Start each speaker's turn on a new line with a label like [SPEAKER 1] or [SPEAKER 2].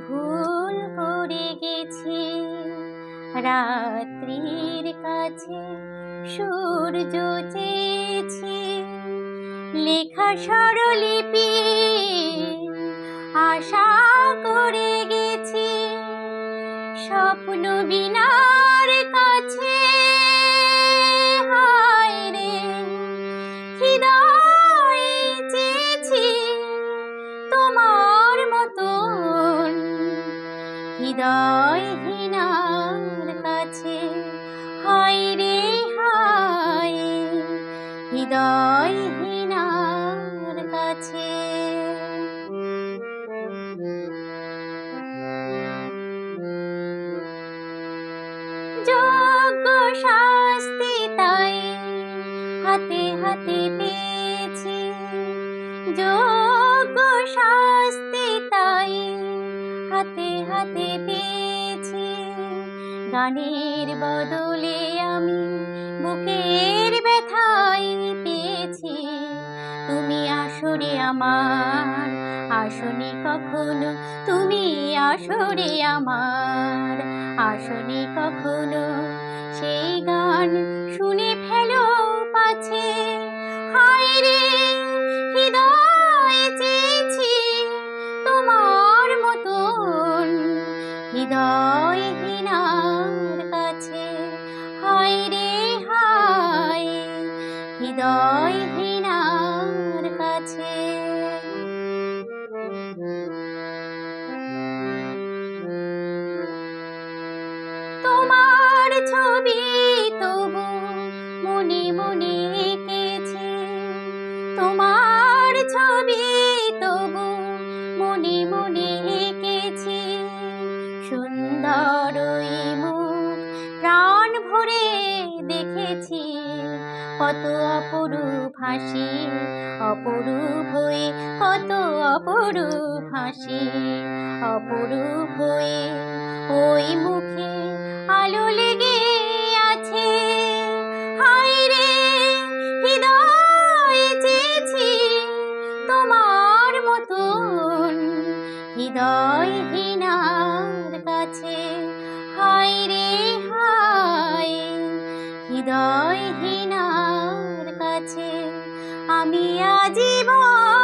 [SPEAKER 1] ভুল করে গেছি রাত্রির কাছে সূর্য চেয়েছি, লেখা স্বরলিপি আশা করে গেছি স্বপ্ন বিনার কাছে। হায় রে হৃদয় চেয়েছি তোমার মতন, হৃদয়হীনার কাছে। হায় রে হায় হৃদয়হীনার কাছে। যোগ্য শাস্তি তাই হাতে হাতে পেয়েছি, যোগ্য শাস্তি তাই হাতে হাতে পেয়েছি। গানের বদলে আমি বুকের ব্যথাই পেয়েছি। তুমি আসরে আমার আসনি কখনো, তুমি আসরে আমার আসনি কখনো। সেই গান শুনে ফেলো পাছে। হায় রে হৃদয় চেয়েছি তোমার মতন, হৃদয়হীনার কাছে। হায় রে হায় হৃদয়হীনার কাছে। তোমার ছবি তবু মনে মনে এঁকেছি, তোমার ছবি তবু মনে মনে এঁকেছি। সুন্দর ওই মুখ প্রাণ ভরে দেখেছি, কত অপরূপ হাসি অপরূপ হয়ে, কত অপরূপ হাসি অপরূপ হয়ে। ওই মুখে আলো লেগে আছে। হায় রে হৃদয় চেয়েছি তোমার মতন, হৃদয়হীনার কাছে। হায় রে হায় হৃদয়হীনার কাছে। আমি আজীবন